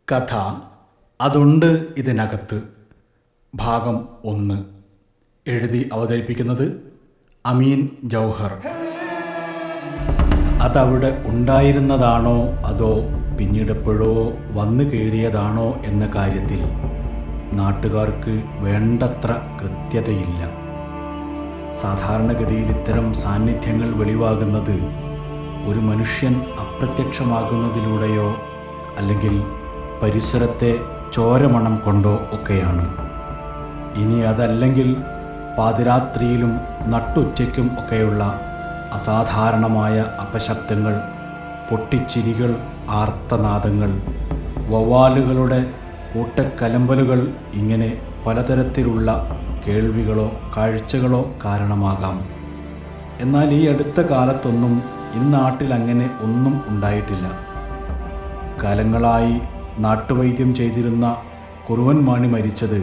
കഥ അതുണ്ട് ഇതിനകത്ത് ഭാഗം 1. എഴുതി അവതരിപ്പിക്കുന്നത് അമീൻ ജൗഹർ. അതവിടെ ഉണ്ടായിരുന്നതാണോ അതോ പിന്നീടെപ്പോഴോ വന്നു കയറിയതാണോ എന്ന കാര്യത്തിൽ നാട്ടുകാർക്ക് വേണ്ടത്ര കൃത്യതയില്ല. സാധാരണഗതിയിൽ ഇത്തരം സാന്നിധ്യങ്ങൾ വെളിവാകുന്നത് ഒരു മനുഷ്യൻ അപ്രത്യക്ഷമാകുന്നതിലൂടെയോ അല്ലെങ്കിൽ പരിസരത്തെ ചോരമണം കൊണ്ടോ ഒക്കെയാണ്. ഇനി അതല്ലെങ്കിൽ പാതിരാത്രിയിലും നട്ടുച്ചയ്ക്കും ഒക്കെയുള്ള അസാധാരണമായ അപശബ്ദങ്ങൾ, പൊട്ടിച്ചിരികൾ, ആർത്തനാദങ്ങൾ, വവ്വാലുകളുടെ കൂട്ടക്കലമ്പലുകൾ, ഇങ്ങനെ പലതരത്തിലുള്ള കേൾവികളോ കാഴ്ചകളോ കാരണമാകാം. എന്നാൽ ഈ അടുത്ത കാലത്തൊന്നും ഇന്നാട്ടിൽ അങ്ങനെ ഒന്നും ഉണ്ടായിട്ടില്ല. കാലങ്ങളായി നാട്ടുവൈദ്യം ചെയ്തിരുന്ന കുറുവൻ മാണി മരിച്ചത്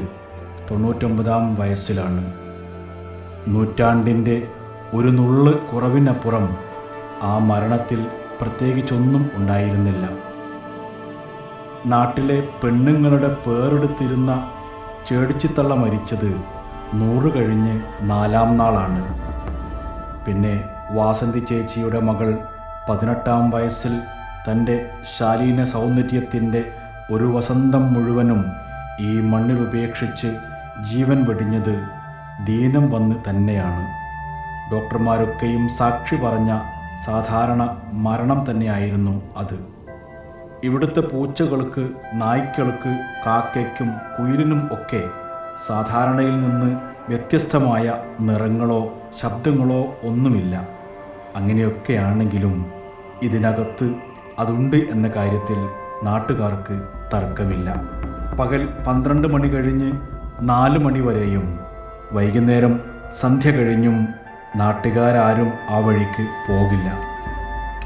99-ാം വയസ്സിലാണ്. നൂറ്റാണ്ടിൻ്റെ ഒരു നുള്ള് കുറവിനപ്പുറം ആ മരണത്തിൽ പ്രത്യേകിച്ചൊന്നും ഉണ്ടായിരുന്നില്ല. നാട്ടിലെ പെണ്ണുങ്ങളുടെ പേരെടുത്തിരുന്ന ചേടിച്ചിത്തള്ള മരിച്ചത് 100 കഴിഞ്ഞ് 4-ാം നാളാണ്. പിന്നെ വാസന്തി ചേച്ചിയുടെ മകൾ 18-ാം വയസ്സിൽ തൻ്റെ ശാലീന സൗന്ദര്യത്തിൻ്റെ ഒരു വസന്തം മുഴുവനും ഈ മണ്ണിലുപേക്ഷിച്ച് ജീവൻ വെടിഞ്ഞത് ദീനം വന്ന് തന്നെയാണ്. ഡോക്ടർമാരൊക്കെയും സാക്ഷി പറഞ്ഞ സാധാരണ മരണം തന്നെയായിരുന്നു അത്. ഇവിടുത്തെ പൂച്ചകൾക്ക്, നായ്ക്കൾക്ക്, കാക്കയ്ക്കും കുയിലിനും ഒക്കെ സാധാരണയിൽ നിന്ന് വ്യത്യസ്തമായ നിറങ്ങളോ ശബ്ദങ്ങളോ ഒന്നുമില്ല. അങ്ങനെയൊക്കെയാണെങ്കിലും ഇതിനകത്ത് അതുണ്ട് എന്ന കാര്യത്തിൽ നാട്ടുകാർക്ക് തർക്കമില്ല. പകൽ 12 മണി കഴിഞ്ഞ് 4 മണി വരെയും വൈകുന്നേരം സന്ധ്യ കഴിഞ്ഞും നാട്ടുകാരും ആ വഴിക്ക് പോകില്ല.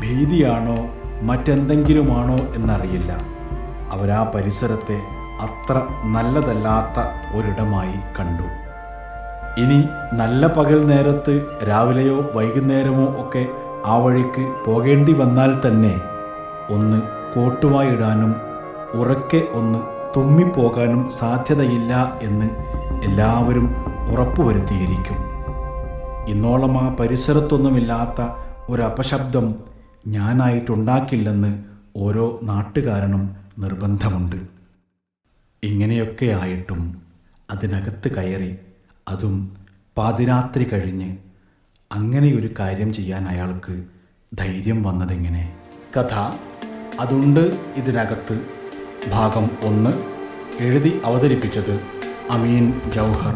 ഭീതിയാണോ മറ്റെന്തെങ്കിലുമാണോ എന്നറിയില്ല. അവരാ പരിസരത്തെ അത്ര നല്ലതല്ലാത്ത ഒരിടമായി കണ്ടു. ഇനി നല്ല പകൽ നേരത്ത് രാവിലെയോ വൈകുന്നേരമോ ഒക്കെ ആ വഴിക്ക് പോകേണ്ടി വന്നാൽ തന്നെ ഒന്ന് കോട്ടുവായിടാനും ഉറക്കെ ഒന്ന് തുമ്മിപ്പോകാനും സാധ്യതയില്ല എന്ന് എല്ലാവരും ഉറപ്പുവരുത്തിയിരിക്കും. ഇന്നോളം ആ പരിസരത്തൊന്നുമില്ലാത്ത ഒരപശബ്ദം ഞാനായിട്ടുണ്ടാക്കില്ലെന്ന് ഓരോ നാട്ടുകാരനും നിർബന്ധമുണ്ട്. ഇങ്ങനെയൊക്കെ ആയിട്ടും അതിനകത്ത് കയറി, അതും പാതിരാത്രി കഴിഞ്ഞ്, അങ്ങനെയൊരു കാര്യം ചെയ്യാൻ അയാൾക്ക് ധൈര്യം വന്നതെങ്ങനെ? കഥ അതുണ്ട് ഇതിനകത്ത് ഭാഗം 1 എഴുതി അവതരിപ്പിച്ചത് അമീൻ ജൗഹർ.